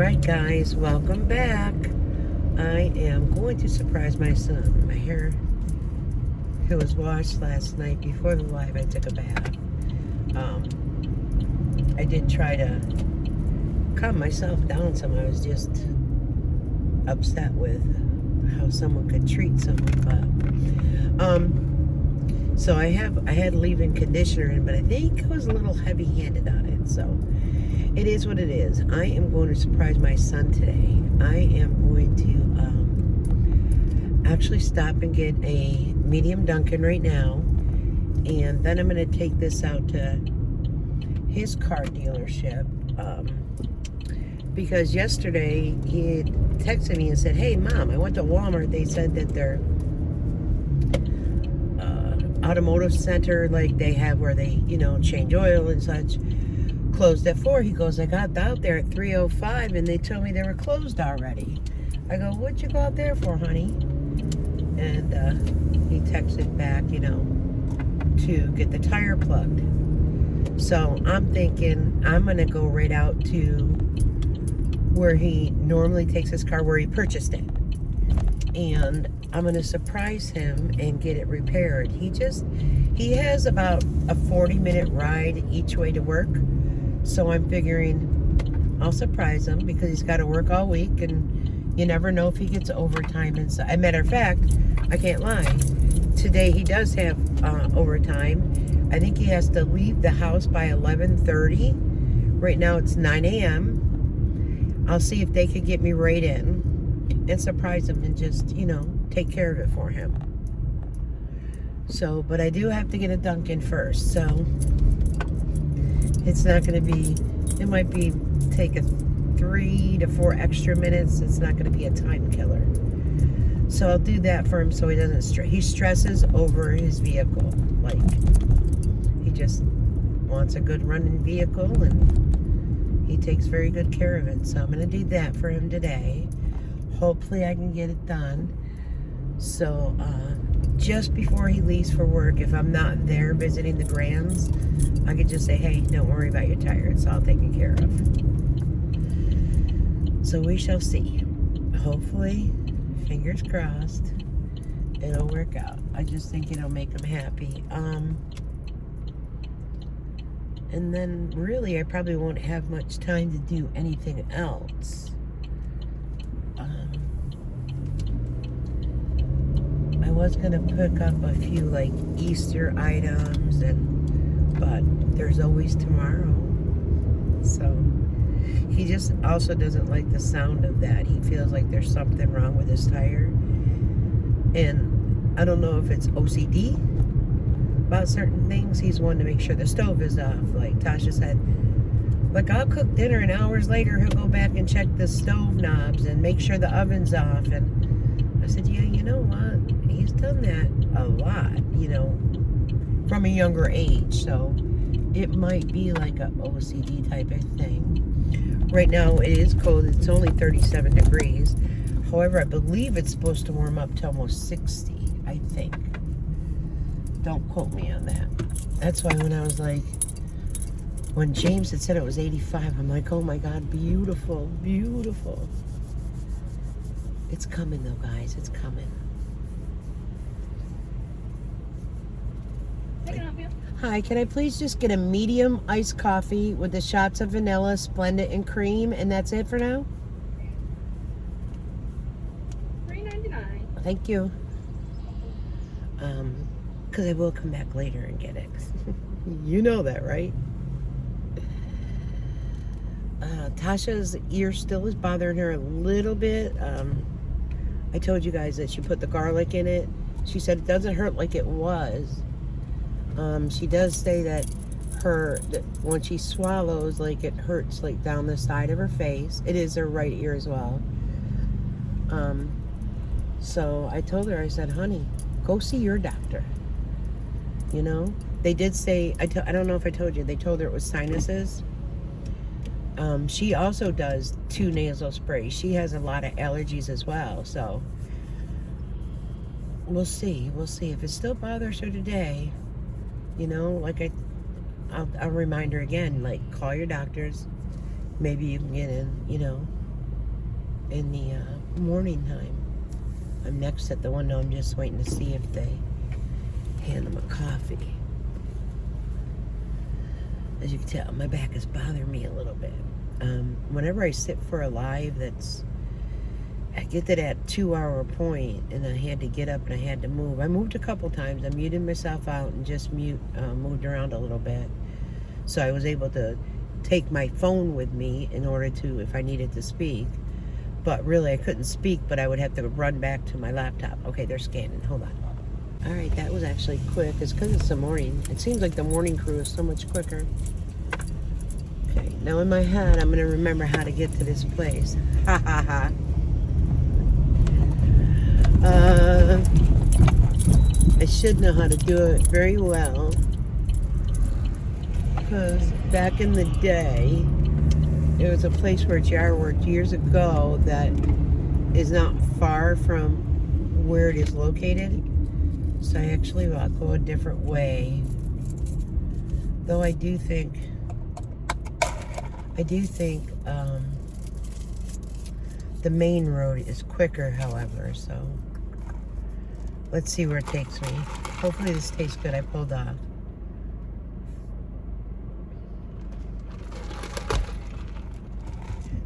Alright guys, welcome back. I am going to surprise my son. My hair, it was washed last night. Before the live, I took a bath. I did try to calm myself down some. I was just upset with how someone could treat someone. But so I had leave-in conditioner in, but I think I was a little heavy-handed on it. So it is what it is. I am going to surprise my son today. I am going to actually stop and get a medium Dunkin' right now, and then I'm going to take this out to his car dealership, because yesterday he had texted me and said, "Hey Mom, I went to Walmart. They said that their automotive center, like they have where they, change oil and such, closed at 4. He goes, I got out there at 3:05 and they told me they were closed already. I go, what'd you go out there for, honey? And he texted back, to get the tire plugged. So I'm thinking I'm going to go right out to where he normally takes his car, where he purchased it. And I'm going to surprise him and get it repaired. He has about a 40-minute ride each way to work. So I'm figuring I'll surprise him because he's got to work all week, and you never know if he gets overtime. And so, as a matter of fact, I can't lie. Today he does have overtime. I think he has to leave the house by 11:30. Right now it's 9 a.m. I'll see if they could get me right in and surprise him and just, take care of it for him. So, but I do have to get a Dunkin' first. So it's not going to be, it might be take a 3 to 4 extra minutes. It's not going to be a time killer. So I'll do that for him so he doesn't stress. He stresses over his vehicle. Like, he just wants a good running vehicle, and he takes very good care of it. So I'm going to do that for him today. Hopefully I can get it done. So just before he leaves for work, if I'm not there visiting the grands, I could just say, hey, don't worry about your tire. It's all taken care of. So we shall see. Hopefully, fingers crossed, it'll work out. I just think it'll make him happy. And then really, I probably won't have much time to do anything else. I was gonna pick up a few like Easter items, but there's always tomorrow. So he just also doesn't like the sound of that. He feels like there's something wrong with his tire, and I don't know if it's OCD about certain things. He's wanting to make sure the stove is off. Like Tasha said, like, I'll cook dinner and hours later he'll go back and check the stove knobs and make sure the oven's off. And I said, yeah, you know what? He's done that a lot, from a younger age. So it might be like a OCD type of thing. Right now it is cold. It's only 37 degrees. However, I believe it's supposed to warm up to almost 60, I think. Don't quote me on that. That's why when I was like, when James had said it was 85, I'm like, oh my God, beautiful, beautiful. It's coming though, guys. It's coming. Hi, can I please just get a medium iced coffee with the shots of vanilla, Splendid, and cream, and that's it for now? $3.99. Thank you. Because I will come back later and get it. You know that, right? Tasha's ear still is bothering her a little bit. I told you guys that she put the garlic in it. She said it doesn't hurt like it was. She does say that when she swallows, like, it hurts like down the side of her face. It is her right ear as well. So I told her, I said, honey, go see your doctor. They did say, I don't know if I told you, they told her it was sinuses. She also does 2 nasal sprays. She has a lot of allergies as well. So we'll see. We'll see. If it still bothers her today, like I'll remind her again, like, call your doctors. Maybe you can get in, in the morning time. I'm next at the window. I'm just waiting to see if they hand them a coffee. As you can tell, my back is bothering me a little bit. Whenever I sit for a live I get to that 2-hour point and I had to get up and I had to move. I moved a couple times. I muted myself out and just moved around a little bit. So I was able to take my phone with me in order to, if I needed to speak. But really I couldn't speak, but I would have to run back to my laptop. Okay, they're scanning. Hold on. All right, that was actually quick. It's because it's the morning. It seems like the morning crew is so much quicker. Okay, now in my head, I'm going to remember how to get to this place. Ha ha ha. I should know how to do it very well. Because back in the day, there was a place where JR worked years ago that is not far from where it is located. So I actually will go a different way. Though I do think the main road is quicker, however, so let's see where it takes me. Hopefully this tastes good. I pulled off.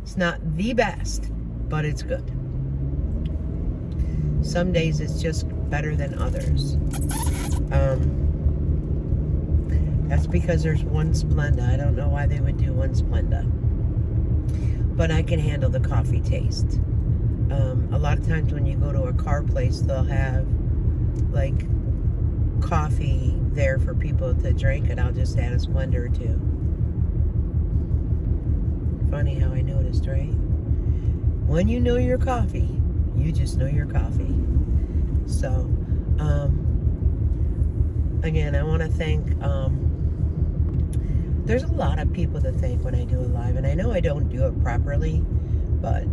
It's not the best, but it's good. Some days it's just better than others. That's because there's one Splenda. I don't know why they would do one Splenda. But I can handle the coffee taste. A lot of times when you go to a car place, they'll have like coffee there for people to drink, and I'll just add a Splenda or two. Funny how I noticed, right? When you know your coffee, you just know your coffee. So, again, I want to thank, there's a lot of people to thank when I do a live, and I know I don't do it properly, but,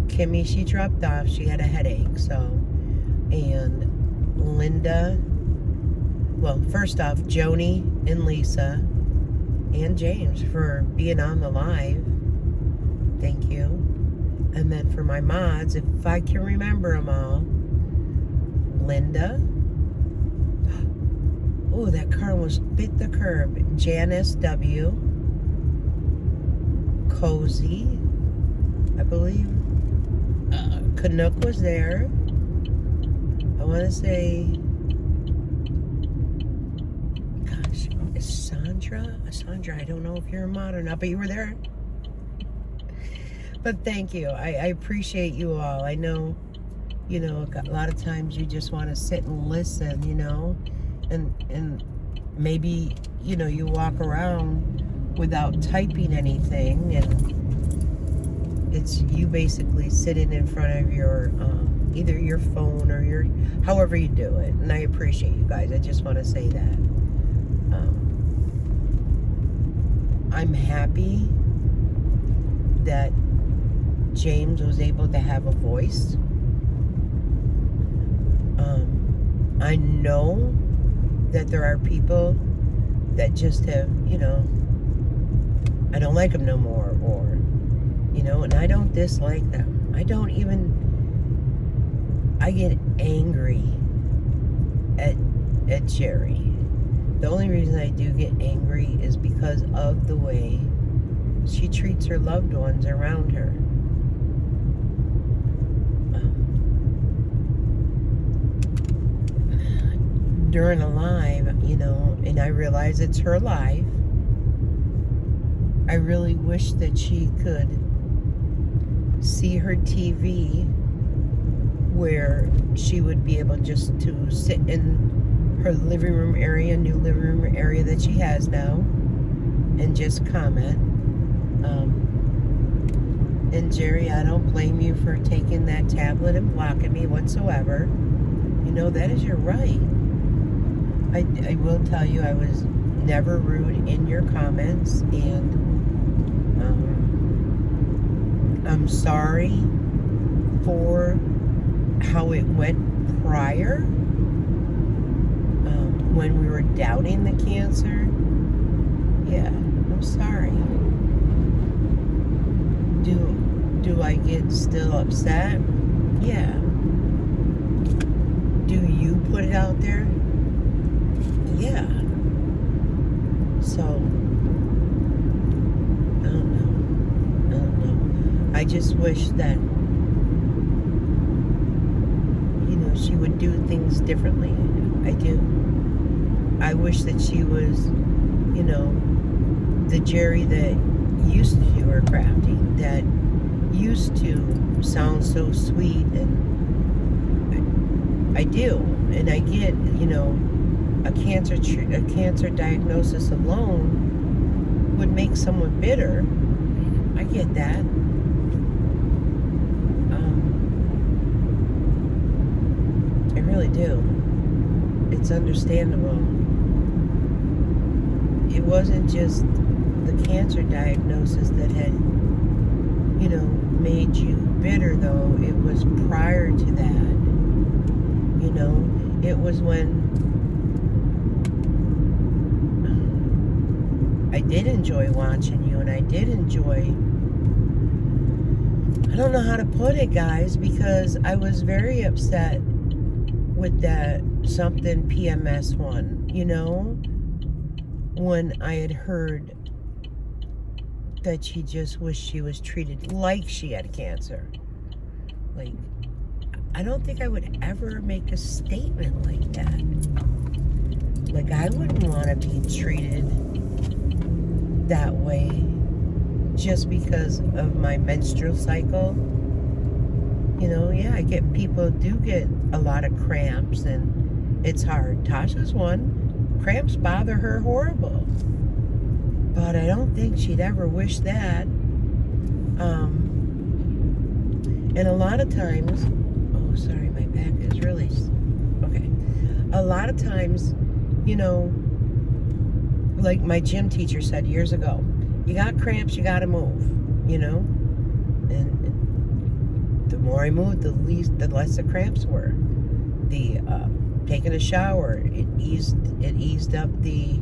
Kimmy, she dropped off, she had a headache, so, and Linda, well, first off, Joni and Lisa, and James for being on the live, thank you. And then for my mods, if I can remember them all, Linda. Oh, that car almost bit the curb. Janice W. Cozy, I believe. Canuck was there. I want to say, gosh, is Sandra? Sandra, I don't know if you're a mod or not, but you were there. But thank you. I appreciate you all. I know, you know, a lot of times you just want to sit and listen, you know, and maybe, you know, you walk around without typing anything, and it's you basically sitting in front of your, either your phone or your, however you do it. And I appreciate you guys. I just want to say that. I'm happy that James was able to have a voice. I know that there are people that just have, you know, I don't like them no more, or, you know, and I don't dislike them. I get angry at Jerry. The only reason I do get angry is because of the way she treats her loved ones around her. During a live, you know, and I realize it's her live, I really wish that she could see her TV where she would be able just to sit in her living room area, new living room area that she has now, and just comment. And Jerry, I don't blame you for taking that tablet and blocking me whatsoever. You know, that is your right. I will tell you, I was never rude in your comments, and I'm sorry for how it went prior, when we were doubting the cancer. Yeah, I'm sorry. Do Do I get still upset? Yeah. Do you put it out there? Yeah. So, I don't know. I just wish that, she would do things differently. I do. I wish that she was, the Jerry that used to do her crafting, that used to sound so sweet, and I do. And I get, a cancer diagnosis alone would make someone bitter. I get that. I really do. It's understandable. It wasn't just the cancer diagnosis that had, made you bitter, though. It was prior to that. It was when I did enjoy watching you, and I did enjoy, I don't know how to put it, guys, because I was very upset with that something PMS one, when I had heard that she just wished she was treated like she had cancer. Like, I don't think I would ever make a statement like that. Like, I wouldn't want to be treated that way just because of my menstrual cycle. Yeah, I get, people do get a lot of cramps, and it's hard. Tasha's one. Cramps bother her horrible. But I don't think she'd ever wish that. And a lot of times, oh, sorry, my back is really, okay. A lot of times, like my gym teacher said years ago, you got cramps, you got to move, and the more I moved, the less the cramps were. The taking a shower, it eased up the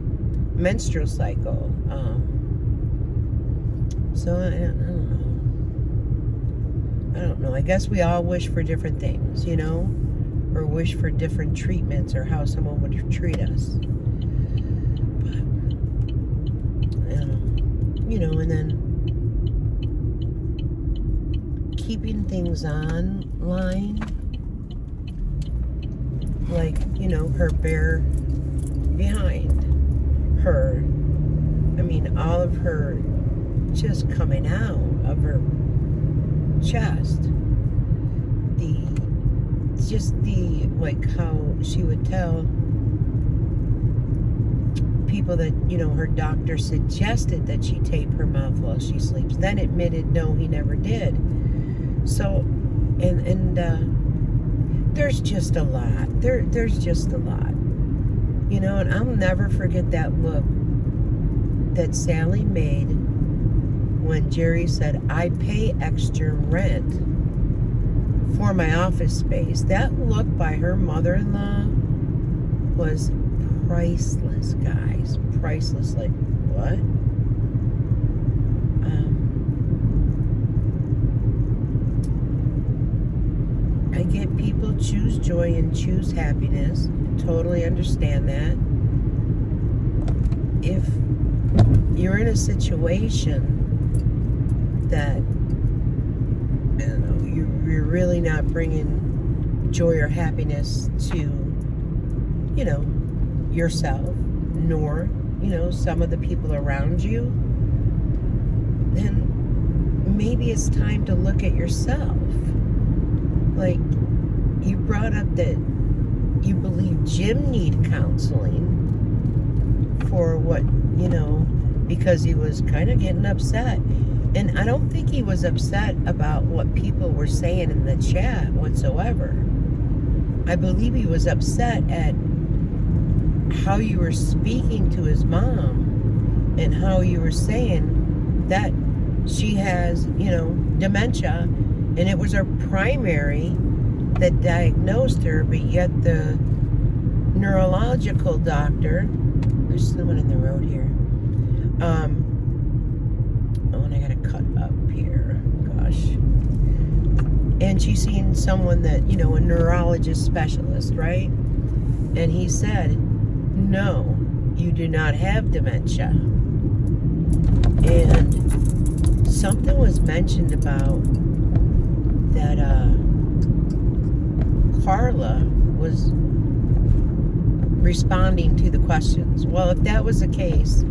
menstrual cycle. So I don't know. I guess we all wish for different things, or wish for different treatments, or how someone would treat us. But, and then keeping things online, like, her bare behind, her, all of her just coming out of her chest, like how she would tell people that, her doctor suggested that she tape her mouth while she sleeps, then admitted no, he never did. So, and there's just a lot. There's just a lot. And I'll never forget that look that Sally made when Jerry said, I pay extra rent for my office space. That look by her mother-in-law was priceless, guys. Priceless. Like, what? I get people choose joy and choose happiness. Totally understand that. If you're in a situation that, I don't know, you're really not bringing joy or happiness to, yourself, nor, some of the people around you, then maybe it's time to look at yourself. Like, you brought up that you believe Jim needed counseling for what, because he was kind of getting upset. And I don't think he was upset about what people were saying in the chat whatsoever. I believe he was upset at how you were speaking to his mom and how you were saying that she has, dementia, and it was her primary that diagnosed her, but yet the neurological doctor, there's someone in the road here, oh, and I gotta cut up here, gosh, and she's seen someone that, you know, a neurologist specialist, right? And he said, no, you do not have dementia. And something was mentioned about that Carla was responding to the questions. Well, if that was the case,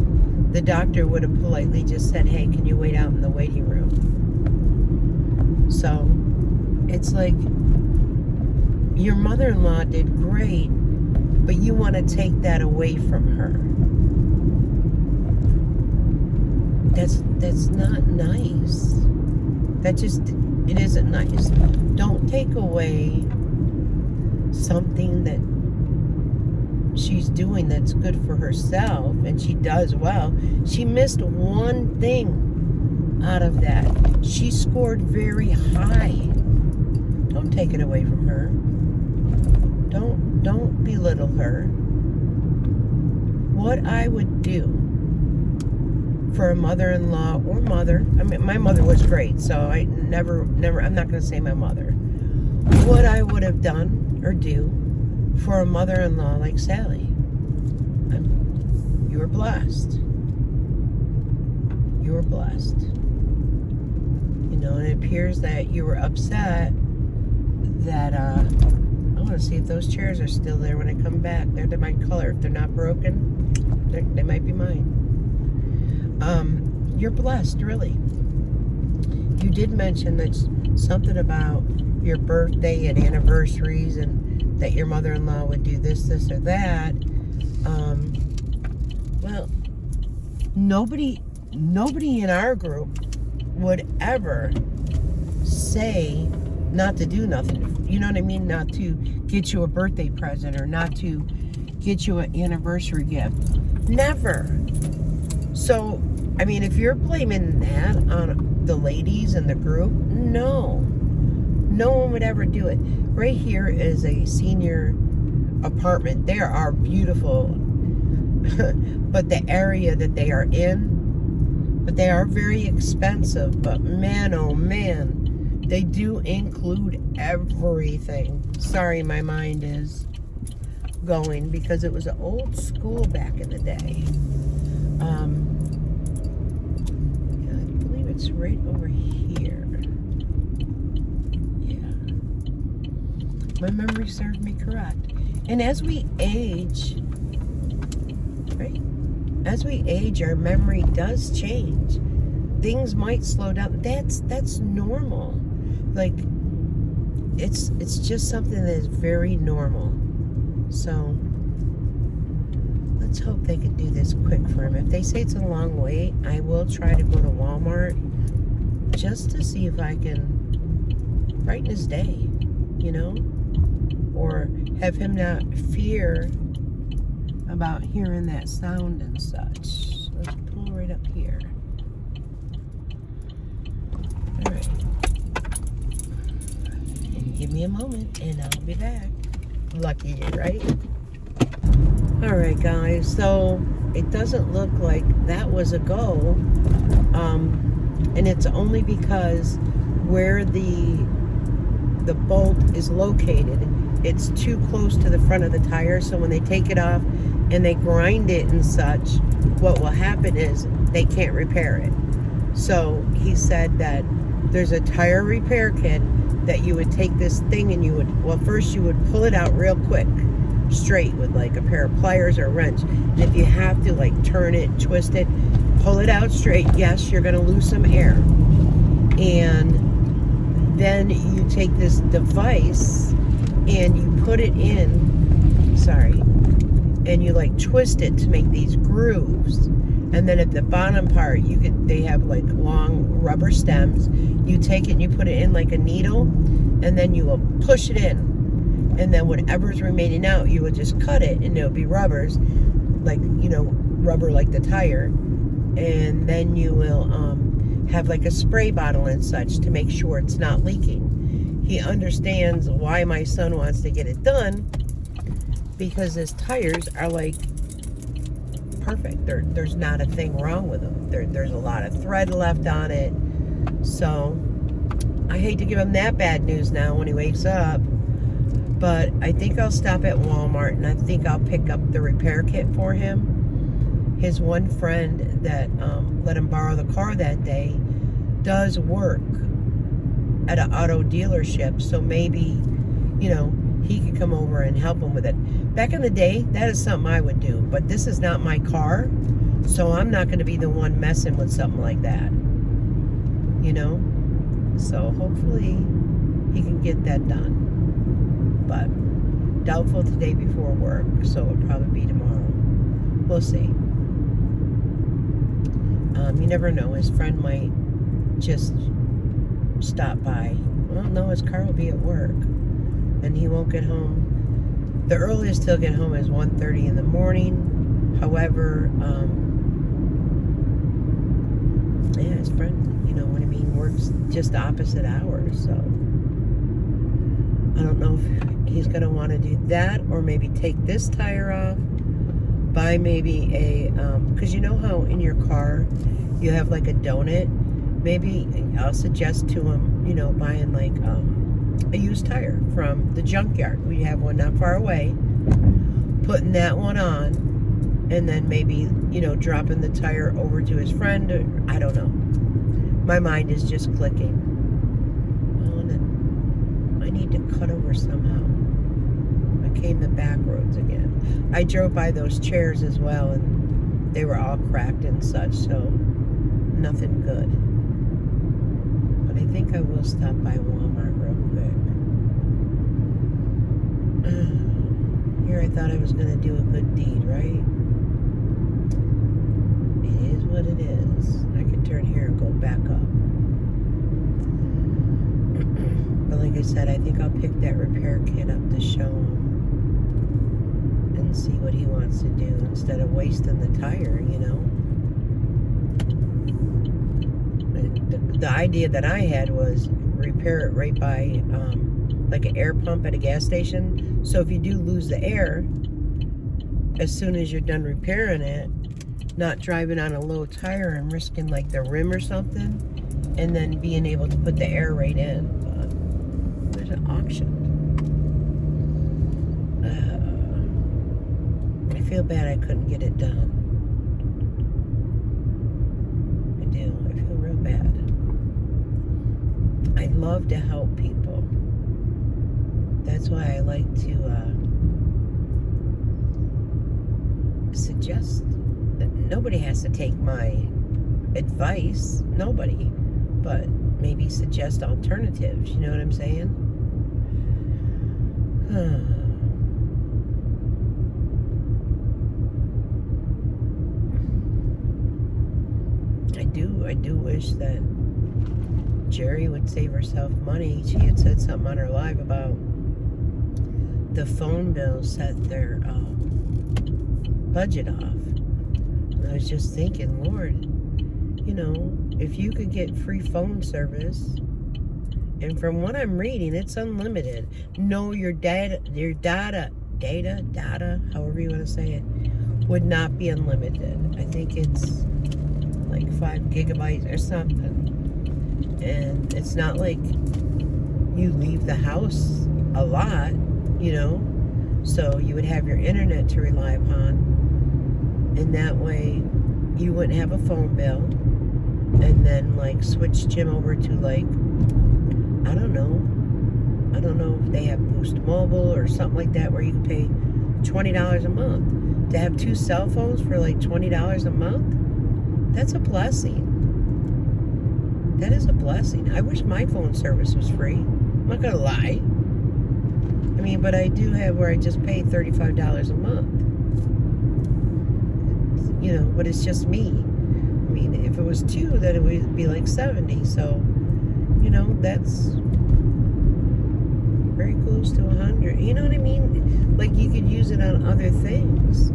the doctor would have politely just said, hey, can you wait out in the waiting room? So it's like, your mother-in-law did great, but you want to take that away from her. That's not nice. It isn't nice. Don't take away something that she's doing that's good for herself, and she does well. She missed one thing out of that. She scored very high. Don't take it away from her. Don't belittle her. What I would do for a mother-in-law or mother, I mean, my mother was great, so I'm not going to say my mother. What I would have done or do for a mother-in-law like Sally, you were blessed. You were blessed. You know, and it appears that you were upset that, I want to see if those chairs are still there when I come back. They're my color. If they're not broken, they might be mine. You're blessed, really. You did mention that something about your birthday and anniversaries, and that your mother-in-law would do this or that. Well, nobody in our group would ever say not to do nothing. You know what I mean? Not to get you a birthday present or not to get you an anniversary gift. Never. So, I mean, if you're blaming that on the ladies in the group, no one would ever do it. Right here is a senior apartment. They are beautiful, but the area that they are in, but they are very expensive. But man, oh man, they do include everything. Sorry, my mind is going because it was an old school back in the day. Yeah, I believe it's right over here. Yeah. My memory served me correct. And as we age, right? As we age, our memory does change. Things might slow down. That's normal. Like, it's just something that is very normal. So let's hope they can do this quick for him. If they say it's a long wait, I will try to go to Walmart just to see if I can brighten his day, you know, or have him not fear about hearing that sound and such. Let's pull right up here. All right. And give me a moment and I'll be back. Lucky you, right? All right, guys. So it doesn't look like that was a go. And it's only because where the bolt is located, it's too close to the front of the tire. So when they take it off and they grind it and such, what will happen is they can't repair it. So he said that there's a tire repair kit that you would take this thing and you would, well, first you would pull it out real quick, straight with like a pair of pliers or a wrench. And if you have to like turn it, twist it, pull it out straight, yes, you're going to lose some air. And then you take this device and you put it in, and you like twist it to make these grooves. And then at the bottom part, they have like long rubber stems. You take it and you put it in like a needle, and then you will push it in. And then whatever's remaining out, you would just cut it, and it'll be rubbers, like, you know, rubber like the tire. And then you will have like a spray bottle and such to make sure it's not leaking. He understands why my son wants to get it done, because his tires are like perfect. There's not a thing wrong with them. There's a lot of thread left on it. So I hate to give him that bad news now when he wakes up. But I think I'll stop at Walmart and I think I'll pick up the repair kit for him. His one friend that let him borrow the car that day does work at an auto dealership. So maybe, he could come over and help him with it. Back in the day, that is something I would do. But this is not my car. So I'm not going to be the one messing with something like that. So hopefully he can get that done. But doubtful today before work, so it'll probably be tomorrow. We'll see. You never know. His friend might just stop by. Well, no, his car will be at work, and he won't get home. The earliest he'll get home is 1:30 in the morning. However, his friend, works just opposite hours, so I don't know if he's going to want to do that or maybe take this tire off, buy maybe a, because you know how in your car you have like a donut? Maybe I'll suggest to him, buying like a used tire from the junkyard. We have one not far away. Putting that one on and then maybe, dropping the tire over to his friend. Or, I don't know. My mind is just clicking. I need to cut over somehow. I came the back roads again. I drove by those chairs as well, and they were all cracked and such, so nothing good. But I think I will stop by Walmart real quick. Here I thought I was going to do a good deed, right? It is what it is. I can turn here and go back up. But like I said, I think I'll pick that repair kit up to show him and see what he wants to do instead of wasting the tire, The idea that I had was repair it right by like an air pump at a gas station. So if you do lose the air, as soon as you're done repairing it, not driving on a low tire and risking like the rim or something, and then being able to put the air right in. But there's an auction. I feel bad I couldn't get it done. I do. I feel real bad. I love to help people. That's why I like to suggest that nobody has to take my advice. Nobody. But maybe suggest alternatives. You know what I'm saying? I do wish that Jerry would save herself money. She had said something on her live about the phone bill set their budget off. And I was just thinking, Lord, if you could get free phone service, and from what I'm reading, it's unlimited. No, your data, however you want to say it, would not be unlimited. I think it's like 5 gigabytes or something. And it's not like you leave the house a lot, so you would have your internet to rely upon, and that way you wouldn't have a phone bill, and then like switch Jim over to like, I don't know if they have Boost Mobile or something like that where you can pay $20 a month. To have 2 cell phones for like $20 a month, that's a blessing. That is a blessing. I wish my phone service was free. I'm not gonna lie. But I do have where I just pay $35 a month. But it's just me. If it was 2, then it would be like 70. So, that's very close to 100. You know what I mean? Like you could use it on other things.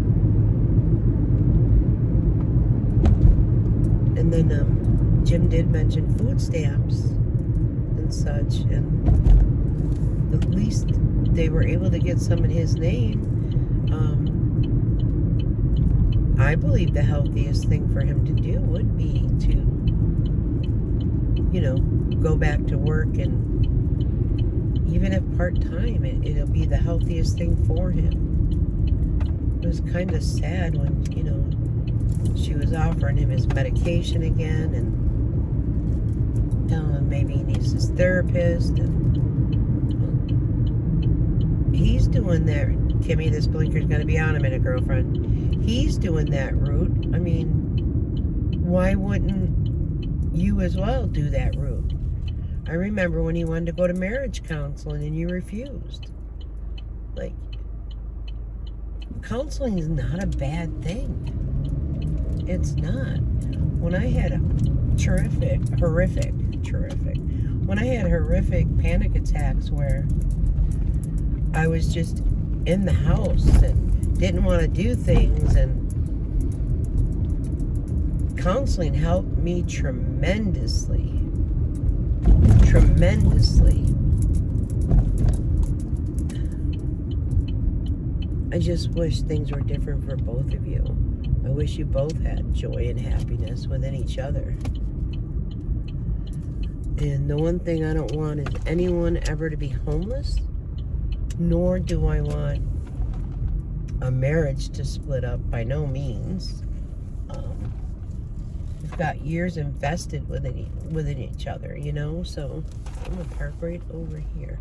And then Jim did mention food stamps and such, and at least they were able to get some in his name. I believe the healthiest thing for him to do would be to, you know, go back to work, and even if part-time, it'll be the healthiest thing for him. It was kind of sad when, you know, she was offering him his medication again, and telling him maybe he needs his therapist, and he's doing that. Kimmy, this blinker's got to be on a minute, girlfriend. He's doing that route. I mean, why wouldn't you as well do that route? I remember when he wanted to go to marriage counseling and you refused. Like, counseling is not a bad thing. It's not. When I had horrific panic attacks where I was just in the house and didn't want to do things, and counseling helped me tremendously. I just wish things were different for both of you. I wish you both had joy and happiness within each other. And the one thing I don't want is anyone ever to be homeless, nor do I want a marriage to split up, by no means. We've got years invested within each other, you know, so I'm gonna park right over here.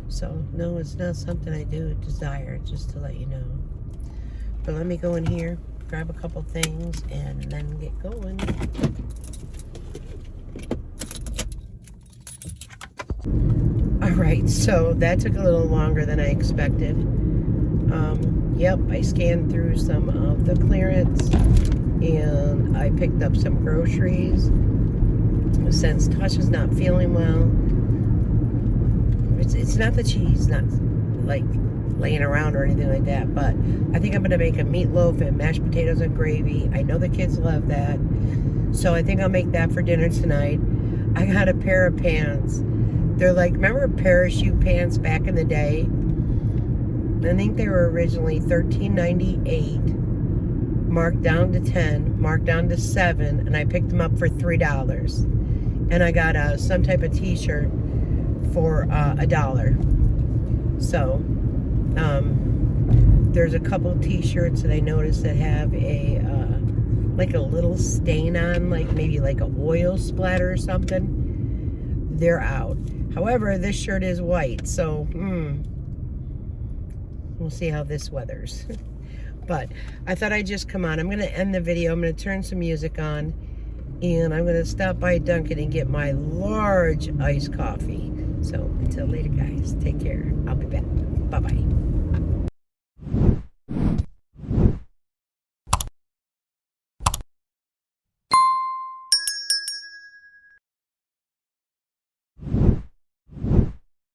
So, no, it's not something I do desire, just to let you know. But let me go in here, grab a couple things, and then get going. Alright, so that took a little longer than I expected. Yep, I scanned through some of the clearance, and I picked up some groceries. Since Tasha's not feeling well, it's not that she's not, like, laying around or anything like that, but I think I'm going to make a meatloaf and mashed potatoes and gravy. I know the kids love that, so I think I'll make that for dinner tonight. I got a pair of pants. They're like, remember parachute pants back in the day? I think they were originally $13.98, marked down to $10, marked down to $7, and I picked them up for $3. And I got some type of t-shirt for $1. So, there's a couple t-shirts that I noticed that have a like a little stain on, like maybe like an oil splatter or something. They're out. However, this shirt is white, so we'll see how this weathers. But I thought I'd just come on. I'm going to end the video. I'm going to turn some music on, and I'm going to stop by Dunkin' and get my large iced coffee. So until later, guys, take care. I'll be back. Bye-bye.